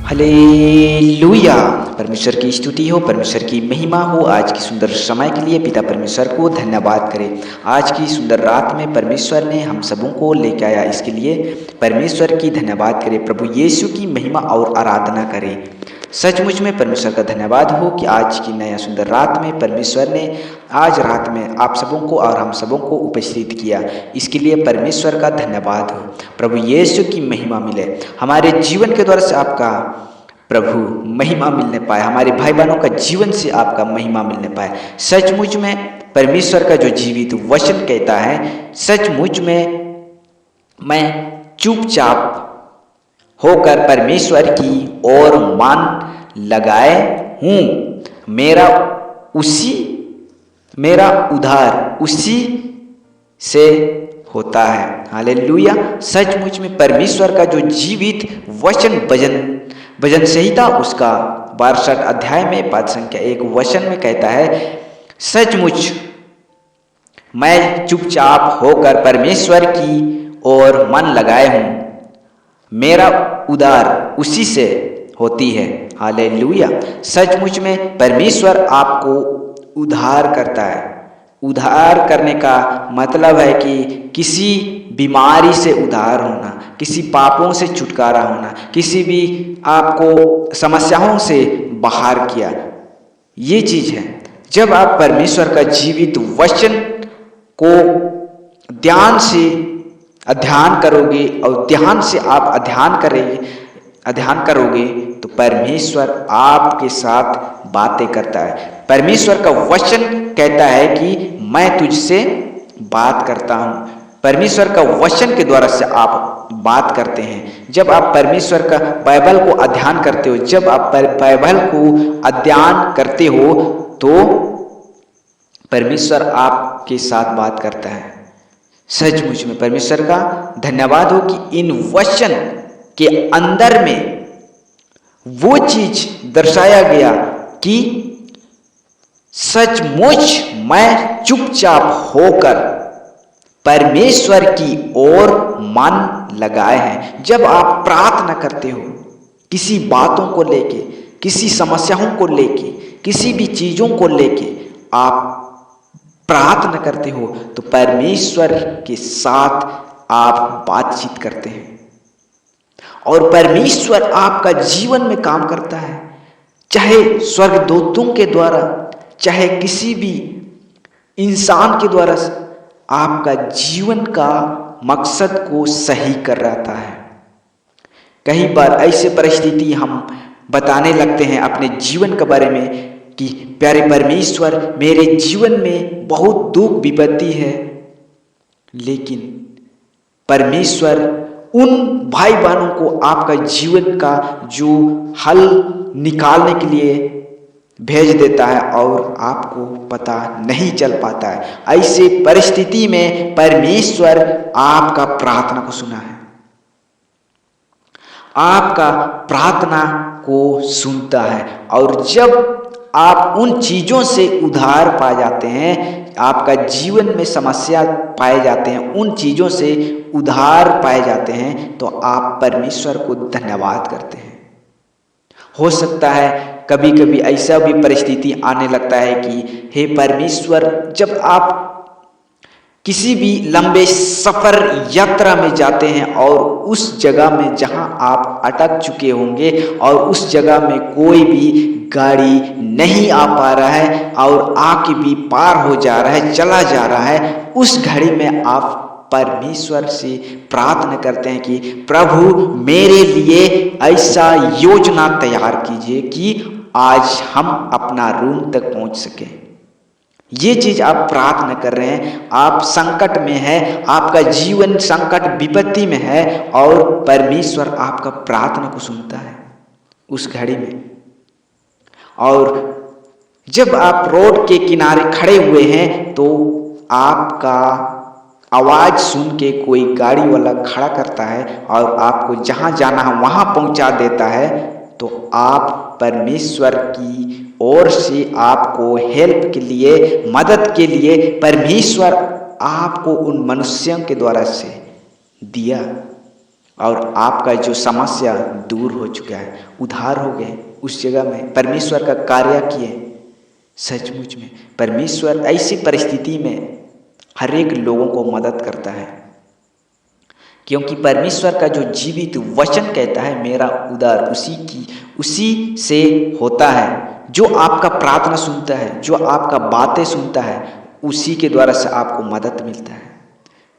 Hallelujah. परमेश्वर की स्तुति हो, परमेश्वर की महिमा हो। आज की सुंदर समय के लिए पिता परमेश्वर को धन्यवाद करें। आज की सुंदर रात में परमेश्वर ने हम सबों को लेकर आया, इसके लिए परमेश्वर की धन्यवाद करें। प्रभु यीशु की महिमा और आराधना करें। सचमुच में परमेश्वर का धन्यवाद हो कि आज की नया सुंदर रात में परमेश्वर ने आज रात में आप सबों को और हम सबों को उपस्थित किया, इसके लिए परमेश्वर का धन्यवाद हो। प्रभु यीशु की महिमा मिले, हमारे जीवन के द्वारा से आपका प्रभु महिमा मिलने पाए, हमारे भाई बहनों का जीवन से आपका महिमा मिलने पाए। सचमुच में परमेश्वर का जो जीवित वचन कहता है, सचमुच में मैं चुपचाप होकर परमेश्वर की ओर मन लगाए हूँ, मेरा उद्धार उसी से होता है। हालेलुया। सचमुच में परमेश्वर का जो जीवित वचन भजन संहिता उसका 62 अध्याय में पद संख्या 1 वचन में कहता है, सचमुच मैं चुपचाप होकर परमेश्वर की ओर मन लगाए हूँ, मेरा उद्धार उसी से होती है। हालेलुया। सचमुच में परमेश्वर आपको उद्धार करता है। उद्धार करने का मतलब है कि किसी बीमारी से उद्धार होना, किसी पापों से छुटकारा होना, किसी भी आपको समस्याओं से बाहर किया, ये चीज है। जब आप परमेश्वर का जीवित वचन को ध्यान से अध्ययन करोगे और ध्यान से आप अध्ययन करोगे तो परमेश्वर आपके साथ बातें करता है। परमेश्वर का वचन कहता है कि मैं तुझसे बात करता हूँ। परमेश्वर का वचन के द्वारा से आप बात करते हैं। जब आप परमेश्वर का बाइबल को अध्ययन करते हो, जब आप बाइबल को अध्ययन करते हो तो परमेश्वर आपके साथ बात करता है। सचमुच में परमेश्वर का धन्यवाद हो कि इन वचन के अंदर में वो चीज दर्शाया गया कि सचमुच मैं चुपचाप होकर परमेश्वर की ओर मन लगाए हैं। जब आप प्रार्थना करते हो किसी बातों को लेके, किसी समस्याओं को लेके, किसी भी चीजों को लेके आप प्रार्थना करते हो तो परमेश्वर के साथ आप बातचीत करते हैं और परमेश्वर आपका जीवन में काम करता है, चाहे स्वर्गदूतों के द्वारा, चाहे किसी भी इंसान के द्वारा। आपका जीवन का मकसद को सही कर रहा है। कई बार ऐसे परिस्थिति हम बताने लगते हैं अपने जीवन के बारे में कि प्यारे परमेश्वर, मेरे जीवन में बहुत दुख विपत्ति है, लेकिन परमेश्वर उन भाई बहनों को आपका जीवन का जो हल निकालने के लिए भेज देता है और आपको पता नहीं चल पाता है। ऐसे परिस्थिति में परमेश्वर आपका प्रार्थना को सुना है, आपका प्रार्थना को सुनता है। और जब आप उन चीजों से उद्धार पा जाते हैं, आपका जीवन में समस्या पाए जाते हैं, उन चीजों से उद्धार पाए जाते हैं, तो आप परमेश्वर को धन्यवाद करते हैं। हो सकता है कभी कभी ऐसा भी परिस्थिति आने लगता है कि हे परमेश्वर, जब आप किसी भी लंबे सफर यात्रा में जाते हैं और उस जगह में जहां आप अटक चुके होंगे और उस जगह में कोई भी गाड़ी नहीं आ पा रहा है और आके भी पार हो जा रहा है, चला जा रहा है, उस घड़ी में आप परमेश्वर से प्रार्थना करते हैं कि प्रभु मेरे लिए ऐसा योजना तैयार कीजिए कि आज हम अपना रूम तक पहुंच सके। ये चीज आप प्रार्थना कर रहे हैं, आप संकट में है, आपका जीवन संकट विपत्ति में है और परमेश्वर आपका प्रार्थना को सुनता है उस घड़ी में। और जब आप रोड के किनारे खड़े हुए हैं तो आपका आवाज सुन के कोई गाड़ी वाला खड़ा करता है और आपको जहां जाना है वहां पहुंचा देता है, तो आप परमेश्वर की ओर से आपको हेल्प के लिए, मदद के लिए परमेश्वर आपको उन मनुष्यों के द्वारा से दिया। और आपका जो समस्या दूर हो चुका है, उद्धार हो गए, उस जगह में परमेश्वर का कार्य किए। सचमुच में परमेश्वर ऐसी परिस्थिति में हर एक लोगों को मदद करता है, क्योंकि परमेश्वर का जो जीवित वचन कहता है मेरा उद्धार उसी से होता है। जो आपका प्रार्थना सुनता है, जो आपका बातें सुनता है, उसी के द्वारा से आपको मदद मिलता है।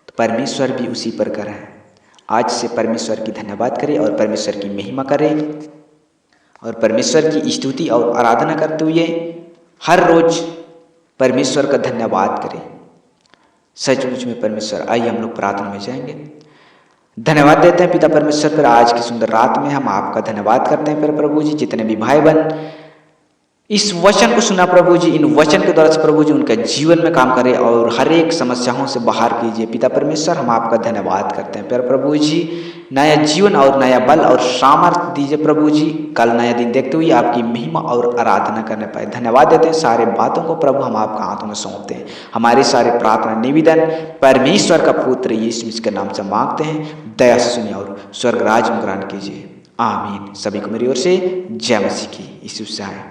तो परमेश्वर भी उसी प्रकार है। आज से परमेश्वर की धन्यवाद करें और परमेश्वर की महिमा करें और परमेश्वर की स्तुति और आराधना करते हुए हर रोज परमेश्वर का धन्यवाद करें। सचमुच में परमेश्वर, आइए हम लोग प्रार्थना में जाएंगे। धन्यवाद देते हैं पिता परमेश्वर पर आज की सुंदर रात में हम आपका धन्यवाद करते हैं पर प्रभु जी, जितने भी भाई बहन इस वचन को सुना प्रभु जी, इन वचन के द्वारा से प्रभु जी उनका जीवन में काम करें और हर एक समस्याओं से बाहर कीजिए। पिता परमेश्वर, हम आपका धन्यवाद करते हैं पर प्रभु जी, नया जीवन और नया बल और सामर्थ्य दीजिए प्रभु जी। कल नया दिन देखते हुए आपकी महिमा और आराधना करने पाए। धन्यवाद देते हैं सारे बातों को प्रभु हम आपका हाथों में सौंपते हैं। हमारे सारे प्रार्थना निवेदन परमेश्वर का पुत्र यीशु मसीह के नाम से मांगते हैं। दया से सुनिए और स्वर्ग राज में ग्रहण कीजिए। आमीन। सभी को मेरी ओर से जय मसीह की। यीशु से आए।